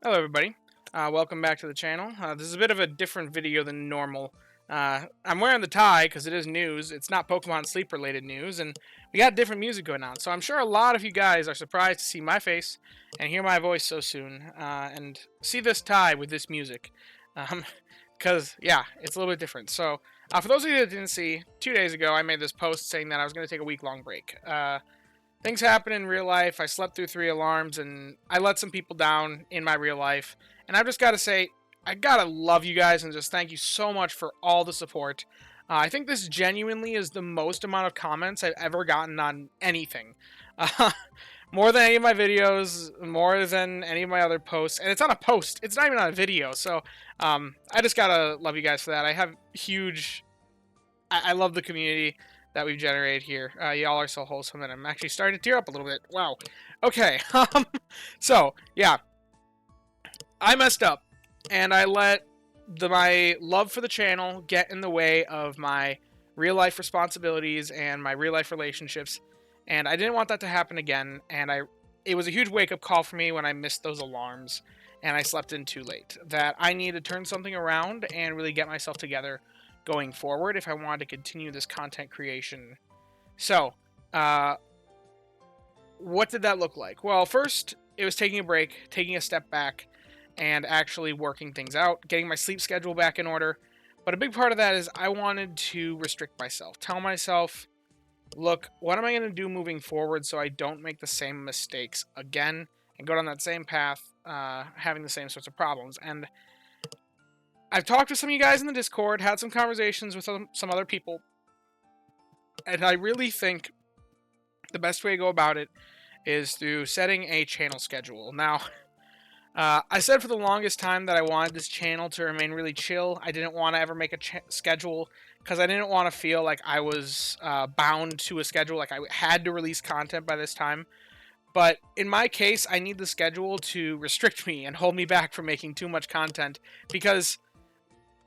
Hello everybody, welcome back to the channel. This is a bit of a different video than normal. I'm wearing the tie because it is news. It's not Pokemon Sleep related news, and we got different music going on. So I'm sure a lot of you guys are surprised to see my face and hear my voice so soon, and see this tie with this music. Because, yeah, it's a little bit different. So, for those of you that didn't see, 2 days ago I made this post saying that I was going to take a week-long break. Things happen in real life. I slept through 3 alarms, and I let some people down in my real life. And I've just got to say, I gotta love you guys and just thank you so much for all the support. I think this genuinely is the most amount of comments I've ever gotten on anything. Uh, more than any of my videos, more than any of my other posts. And it's on a post, it's not even on a video. So I just gotta love you guys for that. I have huge. I love the community that we've generated here. Y'all are so wholesome, and I'm actually starting to tear up a little bit. Wow. Okay. So yeah, I messed up, and I let my love for the channel get in the way of my real life responsibilities and my real life relationships, and I didn't want that to happen again. And it was a huge wake up call for me when I missed those alarms and I slept in too late. That I need to turn something around and really get myself together going forward if I wanted to continue this content creation. So, what did that look like? Well, first, it was taking a break, taking a step back, and actually working things out, getting my sleep schedule back in order. But a big part of that is I wanted to restrict myself, tell myself, look, what am I going to do moving forward so I don't make the same mistakes again and go down that same path, having the same sorts of problems. And I've talked to some of you guys in the Discord, had some conversations with some other people, and I really think the best way to go about it is through setting a channel schedule. Now, I said for the longest time that I wanted this channel to remain really chill. I didn't want to ever make a schedule because I didn't want to feel like I was bound to a schedule, like I had to release content by this time. But in my case, I need the schedule to restrict me and hold me back from making too much content, because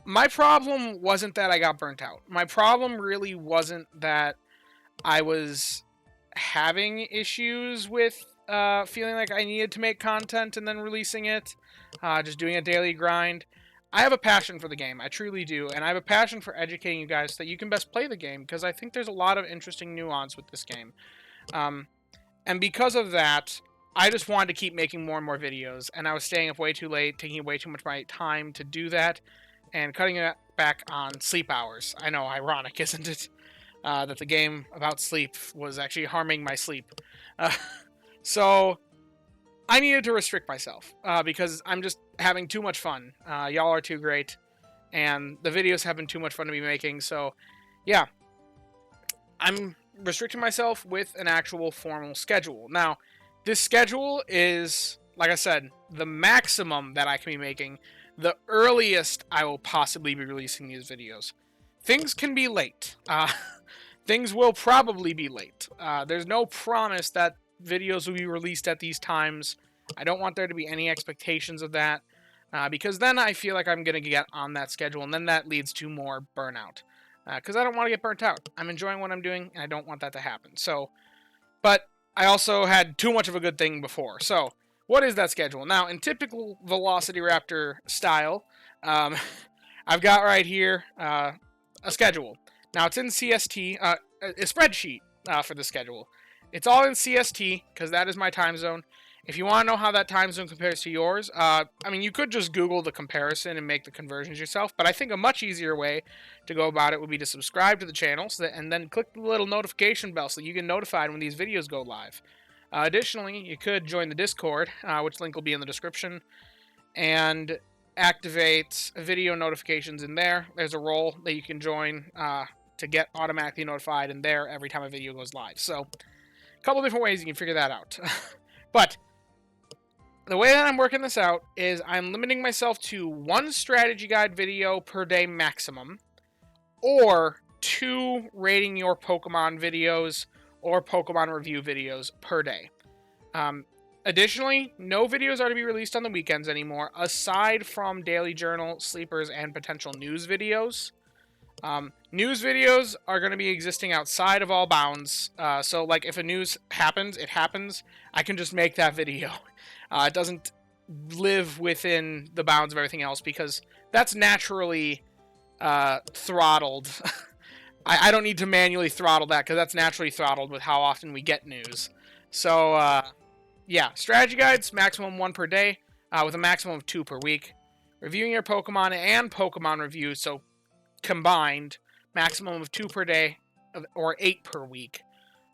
my problem wasn't that I got burnt out. My problem really wasn't that I was having issues with feeling like I needed to make content and then releasing it, just doing a daily grind. I have a passion for the game, I truly do, and I have a passion for educating you guys so that you can best play the game, because I think there's a lot of interesting nuance with this game. And because of that, I just wanted to keep making more and more videos, and I was staying up way too late, taking way too much of my time to do that, and cutting it back on sleep hours. I know, ironic, isn't it? That the game about sleep was actually harming my sleep. Uh, so I needed to restrict myself because I'm just having too much fun. Y'all are too great, and the videos have been too much fun to be making. So yeah, I'm restricting myself with an actual formal schedule. Now, this schedule is, like I said, the maximum that I can be making, the earliest I will possibly be releasing these videos. Things can be late. Things will probably be late. There's no promise that videos will be released at these times. I don't want there to be any expectations of that, because then I feel like I'm going to get on that schedule, and then that leads to more burnout. Because I don't want to get burnt out. I'm enjoying what I'm doing, and I don't want that to happen. So, but I also had too much of a good thing before. So, what is that schedule? Now, in typical Velociraptor style, I've got right here a schedule. Now, it's in CST, a spreadsheet for the schedule. It's all in CST, because that is my time zone. If you want to know how that time zone compares to yours, I mean, you could just Google the comparison and make the conversions yourself, but I think a much easier way to go about it would be to subscribe to the channel and then click the little notification bell so you get notified when these videos go live. Additionally, you could join the Discord, which link will be in the description, and activate video notifications in there. There's a role that you can join to get automatically notified in there every time a video goes live. So, a couple different ways you can figure that out. But the way that I'm working this out is I'm limiting myself to 1 strategy guide video per day maximum, or 2 rating your Pokemon videos or Pokemon review videos per day. Additionally, no videos are to be released on the weekends anymore, aside from daily journal, sleepers, and potential news videos. News videos are going to be existing outside of all bounds, so like if a news happens, it happens. I can just make that video. It doesn't live within the bounds of everything else, because that's naturally throttled. I don't need to manually throttle that, because that's naturally throttled with how often we get news. So, yeah, strategy guides, maximum 1 per day, with a maximum of 2 per week. Reviewing your Pokemon and Pokemon reviews, so combined, maximum of 2 per day, or 8 per week.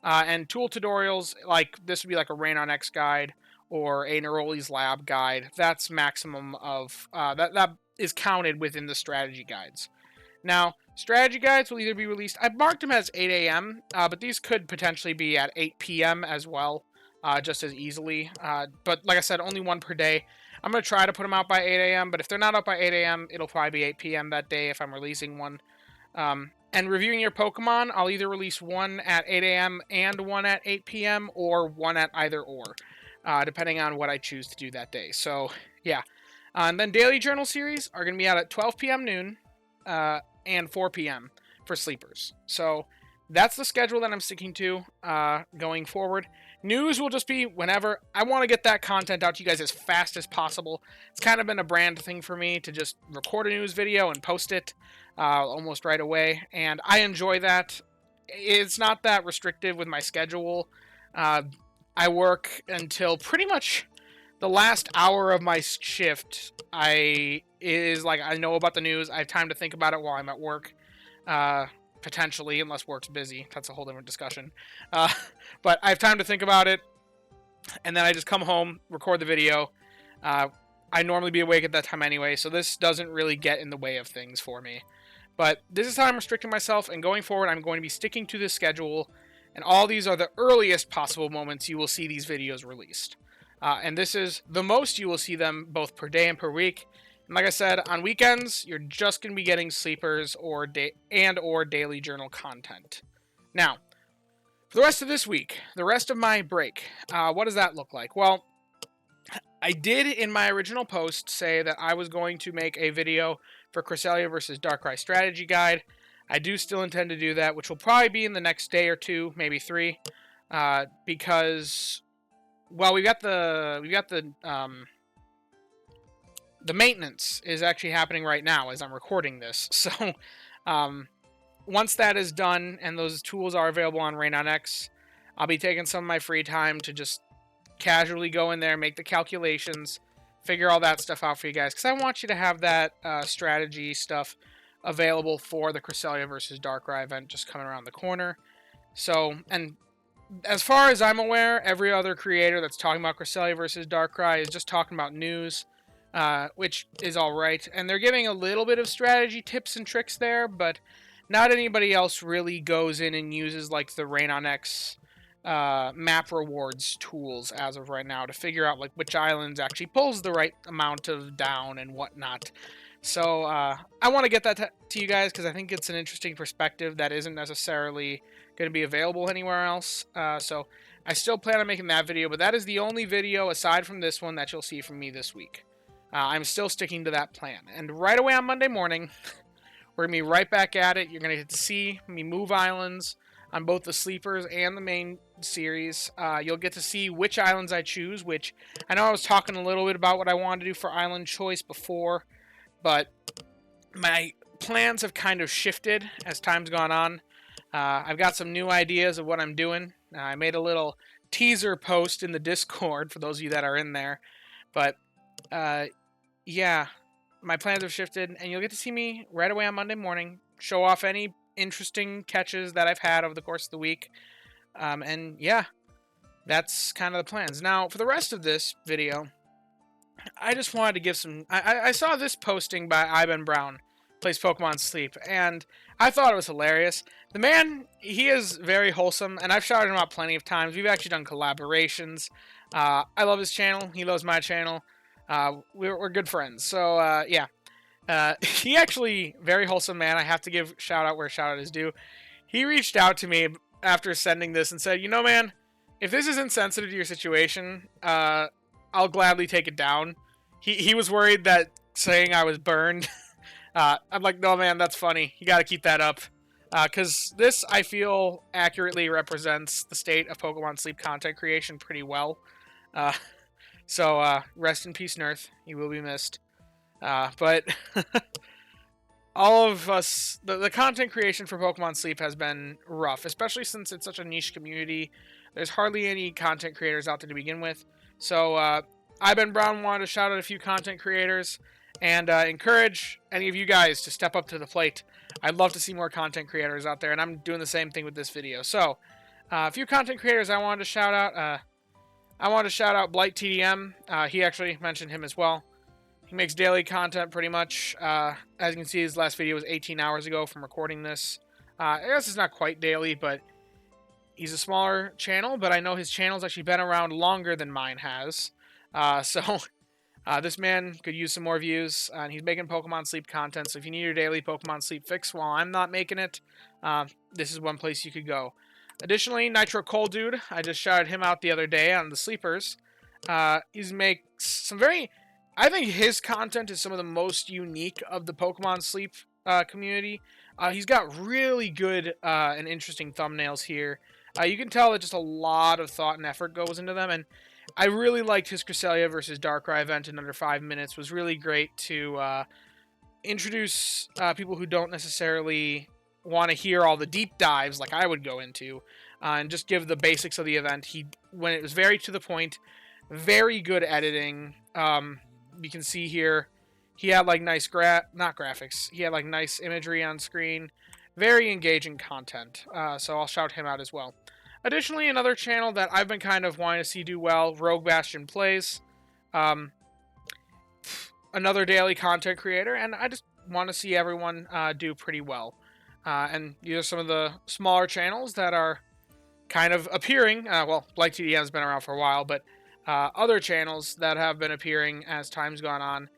And tool tutorials, like this would be like a Rain on X guide or a Neroli's Lab guide. That's maximum of, that is counted within the strategy guides. Now, strategy guides will either be released, I've marked them as 8 a.m., but these could potentially be at 8 p.m. as well, just as easily. But like I said, only 1 per day. I'm going to try to put them out by 8 a.m., but if they're not out by 8 a.m., it'll probably be 8 p.m. that day if I'm releasing one. And reviewing your Pokemon, I'll either release one at 8 a.m. and one at 8 p.m., or one at either or, depending on what I choose to do that day. So, yeah. And then daily journal series are going to be out at 12 p.m. noon, and 4 p.m. for sleepers. So that's the schedule that I'm sticking to going forward. News will just be whenever. I want to get that content out to you guys as fast as possible. It's kind of been a brand thing for me to just record a news video and post it almost right away, and I enjoy that. It's not that restrictive with my schedule. I work until pretty much the last hour of my shift. I know about the news. I have time to think about it while I'm at work. Potentially, unless work's busy. That's a whole different discussion. But I have time to think about it, and then I just come home, record the video. I normally be awake at that time anyway, so this doesn't really get in the way of things for me. But this is how I'm restricting myself, and going forward, I'm going to be sticking to this schedule, and all these are the earliest possible moments you will see these videos released. And this is the most you will see them both per day and per week. And like I said, on weekends, you're just going to be getting sleepers or daily journal content. Now, for the rest of this week, the rest of my break, what does that look like? Well, I did in my original post say that I was going to make a video for Cresselia versus Darkrai strategy guide. I do still intend to do that, which will probably be in the next day or two, maybe 3, because, well, we got the maintenance is actually happening right now as I'm recording this. So, once that is done and those tools are available on Rain on X, I'll be taking some of my free time to just casually go in there, make the calculations, figure all that stuff out for you guys, because I want you to have that strategy stuff available for the Cresselia versus Darkrai event just coming around the corner. So, and as far as I'm aware, every other creator that's talking about Cresselia versus Darkrai is just talking about news, which is alright, and they're giving a little bit of strategy tips and tricks there, but not anybody else really goes in and uses like the Rain on X map rewards tools as of right now to figure out like which islands actually pulls the right amount of down and whatnot. So I want to get that to you guys because I think it's an interesting perspective that isn't necessarily going to be available anywhere else. So I still plan on making that video, but that is the only video aside from this one that you'll see from me this week. I'm still sticking to that plan. And right away on Monday morning, we're going to be right back at it. You're going to get to see me move islands on both the sleepers and the main series. You'll get to see which islands I choose, which I know I was talking a little bit about what I wanted to do for island choice before, but my plans have kind of shifted as time's gone on. I've got some new ideas of what I'm doing. I made a little teaser post in the Discord for those of you that are in there, but yeah, my plans have shifted, and you'll get to see me right away on Monday morning, show off any interesting catches that I've had over the course of the week. And yeah, that's kind of the plans. Now, for the rest of this video, I just wanted to give some... I saw this posting by Ivan Brown, plays Pokemon Sleep, and I thought it was hilarious. The man, he is very wholesome, and I've shouted him out plenty of times. We've actually done collaborations. I love his channel. He loves my channel. We're good friends. So, yeah. He actually, very wholesome man. I have to give shout out where shout out is due. He reached out to me after sending this and said, you know, man, if this is insensitive to your situation, I'll gladly take it down. He was worried that saying I was burned. I'm like, no, man, that's funny. You got to keep that up. Because this, I feel, accurately represents the state of Pokemon Sleep content creation pretty well. So rest in peace, Nerth. You will be missed. But all of us, the content creation for Pokemon Sleep has been rough, especially since it's such a niche community. There's hardly any content creators out there to begin with. So I, Ben Brown, wanted to shout out a few content creators and encourage any of you guys to step up to the plate. I'd love to see more content creators out there, and I'm doing the same thing with this video. So a few content creators I wanted to shout out. I wanted to shout out Blight TDM. He actually mentioned him as well. He makes daily content pretty much. As you can see, his last video was 18 hours ago from recording this. I guess it's not quite daily, but he's a smaller channel, but I know his channel's actually been around longer than mine has. So this man could use some more views, and he's making Pokemon Sleep content, so if you need your daily Pokemon Sleep fix while I'm not making it, this is one place you could go. Additionally, Nitro Cold Dude, I just shouted him out the other day on the Sleepers. He's makes some very... I think his content is some of the most unique of the Pokemon Sleep community. He's got really good and interesting thumbnails here. You can tell that just a lot of thought and effort goes into them, and I really liked his Cresselia versus Darkrai event in under 5 minutes. It was really great to introduce people who don't necessarily want to hear all the deep dives like I would go into, and just give the basics of the event. When it was very to the point, very good editing. You can see here, he had like nice not graphics. He had like nice imagery on screen. Very engaging content. So I'll shout him out as well. Additionally, another channel that I've been kind of wanting to see do well, Rogue Bastion Plays. Another daily content creator, and I just want to see everyone do pretty well. And these are some of the smaller channels that are kind of appearing. Well, Blight TDM has been around for a while, but other channels that have been appearing as time's gone on.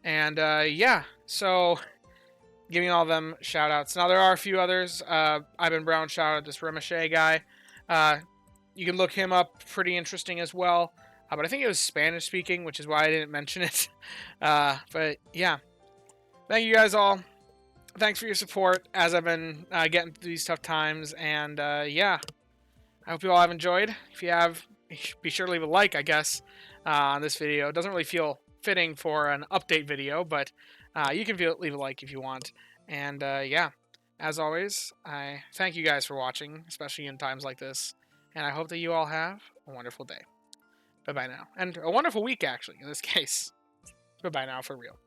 And yeah, so giving all of them shout outs. Now there are a few others. Ivan Brown shout out this Ricochet guy. You can look him up, pretty interesting as well. But I think it was Spanish speaking, which is why I didn't mention it. But yeah, thank you guys all. Thanks for your support as I've been getting through these tough times. And yeah, I hope you all have enjoyed. If you have, be sure to leave a like, I guess, on this video. It doesn't really feel fitting for an update video, but you can leave a like if you want. And yeah, as always, I thank you guys for watching, especially in times like this. And I hope that you all have a wonderful day. Bye-bye now. And a wonderful week, actually, in this case. Bye-bye now, for real.